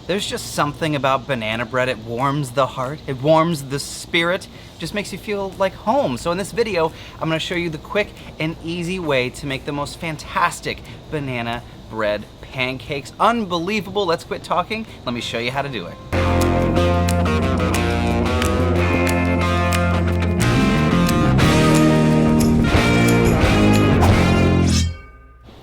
There's just something about banana bread. It warms the heart, it warms the spirit, just makes you feel like home. So in this video, I'm gonna show you the quick and easy way to make the most fantastic banana bread pancakes. Unbelievable. Let's quit talking. Let me show you how to do it.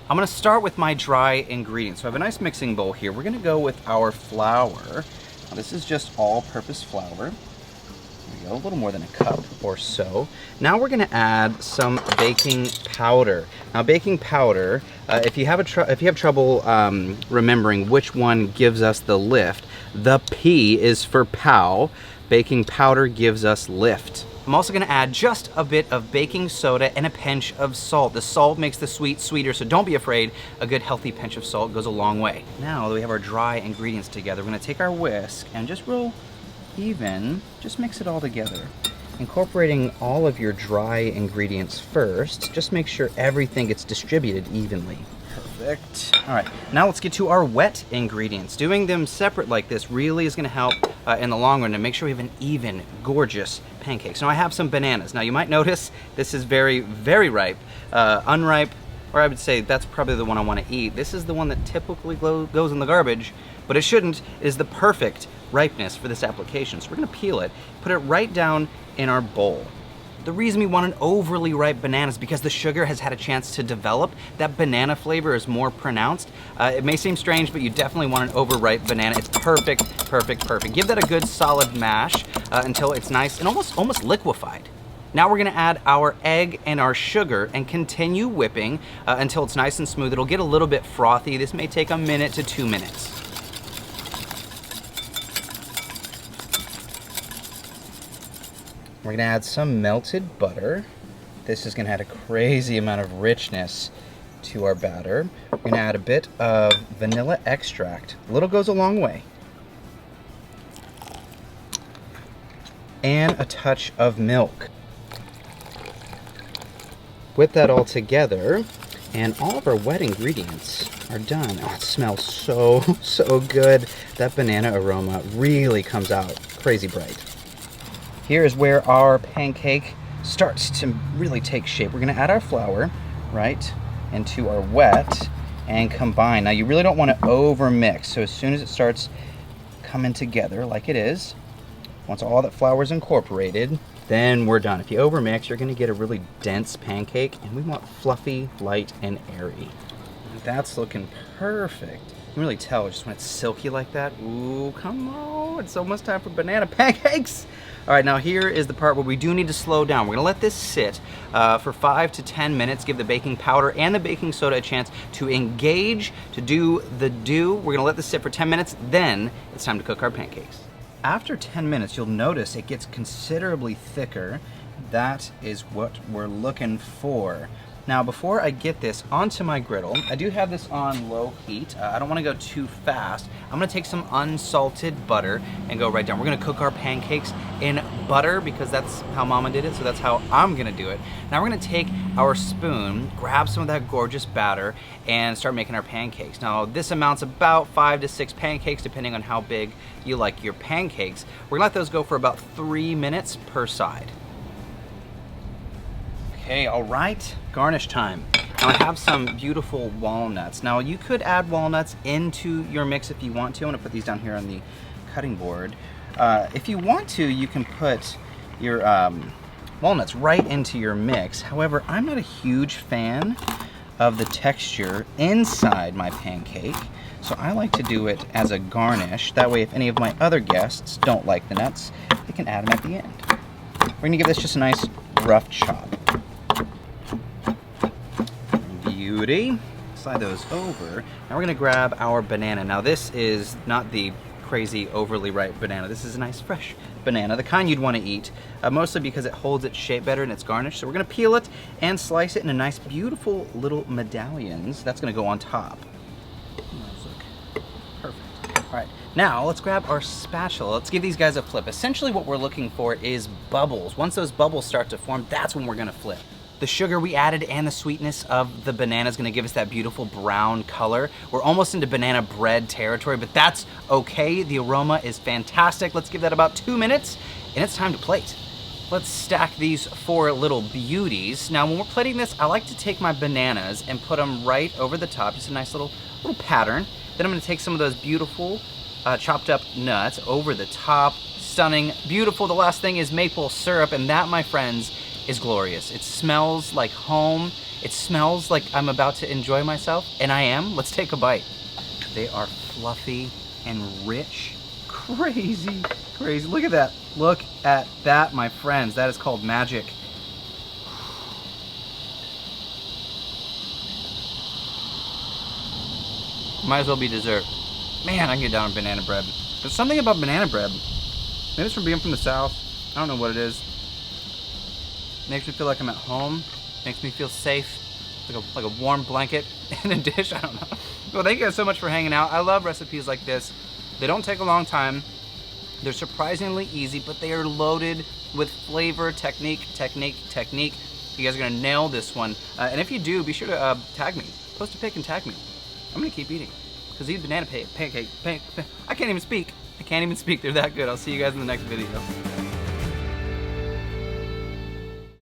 I'm gonna start with my dry ingredients. So I have a nice mixing bowl here. We're gonna go with our flour. Now, this is just all-purpose flour. There we go, a little more than a cup or so. Now we're gonna add some baking powder. Now baking powder, if you have trouble remembering which one gives us the lift, the P is for pow. Baking powder gives us lift. I'm also gonna add just a bit of baking soda and a pinch of salt. The salt makes the sweet sweeter, so don't be afraid. A good healthy pinch of salt goes a long way. Now that we have our dry ingredients together, we're gonna take our whisk and just real even, just mix it all together. Incorporating all of your dry ingredients first, just make sure everything gets distributed evenly. Perfect. All right, now let's get to our wet ingredients. Doing them separate like this really is gonna help in the long run to make sure we have an even, gorgeous pancakes. Now I have some bananas. Now you might notice this is very, very ripe. Unripe, or I would say that's probably the one I wanna eat. This is the one that typically goes in the garbage, but it shouldn't. It is the perfect ripeness for this application. So we're gonna peel it, put it right down in our bowl. The reason we want an overly ripe banana is because the sugar has had a chance to develop. That banana flavor is more pronounced. It may seem strange, but you definitely want an overripe banana. It's perfect, perfect, perfect. Give that a good solid mash until it's nice and almost liquefied. Now we're gonna add our egg and our sugar and continue whipping until it's nice and smooth. It'll get a little bit frothy. This may take 1 minute to 2 minutes. We're gonna add some melted butter. This is gonna add a crazy amount of richness to our batter. We're gonna add a bit of vanilla extract. A little goes a long way. And a touch of milk. Whip that all together, and all of our wet ingredients are done. Oh, it smells so, so good. That banana aroma really comes out crazy bright. Here is where our pancake starts to really take shape. We're gonna add our flour, right, into our wet and combine. Now you really don't wanna over mix, so as soon as it starts coming together like it is, once all that flour is incorporated, then we're done. If you over mix, you're gonna get a really dense pancake, and we want fluffy, light, and airy. That's looking perfect. You can really tell just when it's silky like that. Ooh, come on, it's almost time for banana pancakes. All right, now here is the part where we do need to slow down. We're gonna let this sit for 5 to 10 minutes, give the baking powder and the baking soda a chance to engage, to do the do. We're gonna let this sit for 10 minutes, then it's time to cook our pancakes. After 10 minutes, you'll notice it gets considerably thicker. That is what we're looking for. Now, before I get this onto my griddle, I do have this on low heat. I don't want to go too fast. I'm going to take some unsalted butter and go right down. We're going to cook our pancakes in butter because that's how Mama did it, so that's how I'm going to do it. Now we're going to take our spoon, grab some of that gorgeous batter, and start making our pancakes. Now, this amounts about 5 to 6 pancakes, depending on how big you like your pancakes. We're going to let those go for about 3 minutes per side. Okay, all right, garnish time. Now I have some beautiful walnuts. Now you could add walnuts into your mix if you want to. I'm gonna put these down here on the cutting board. If you want to, you can put your walnuts right into your mix. However, I'm not a huge fan of the texture inside my pancake, so I like to do it as a garnish. That way, if any of my other guests don't like the nuts, they can add them at the end. We're gonna give this just a nice rough chop. Beauty. Slide those over. Now we're gonna grab our banana. Now this is not the crazy overly ripe banana. This is a nice fresh banana, the kind you'd want to eat, mostly because it holds its shape better and it's garnished. So we're gonna peel it and slice it into nice, beautiful little medallions. That's gonna go on top. Those look perfect. All right, now let's grab our spatula. Let's give these guys a flip. Essentially what we're looking for is bubbles. Once those bubbles start to form, that's when we're gonna flip. The The sugar we added and the sweetness of the banana is gonna give us that beautiful brown color. We're almost into banana bread territory, but that's okay. The aroma is fantastic. Let's give that about 2 minutes, and it's time to plate. Let's stack these 4 little beauties. Now, when we're plating this, I like to take my bananas and put them right over the top, just a nice little pattern. Then I'm gonna take some of those beautiful chopped up nuts over the top. Stunning, beautiful. The last thing is maple syrup, and that, my friends, is glorious. It smells like home. It smells like I'm about to enjoy myself, and I am. Let's take a bite. They are fluffy and rich. Crazy, crazy. Look at that. Look at that, my friends. That is called magic. Might as well be dessert. Man, I can get down on banana bread. There's something about banana bread. Maybe it's from being from the South. I don't know what it is. Makes me feel like I'm at home. Makes me feel safe. Like a warm blanket in a dish. I don't know. Well, thank you guys so much for hanging out. I love recipes like this. They don't take a long time. They're surprisingly easy, but they are loaded with flavor, technique. You guys are gonna nail this one. And if you do, be sure to tag me. Post a pic and tag me. I'm gonna keep eating. Because these banana pancakes, I can't even speak. They're that good. I'll see you guys in the next video.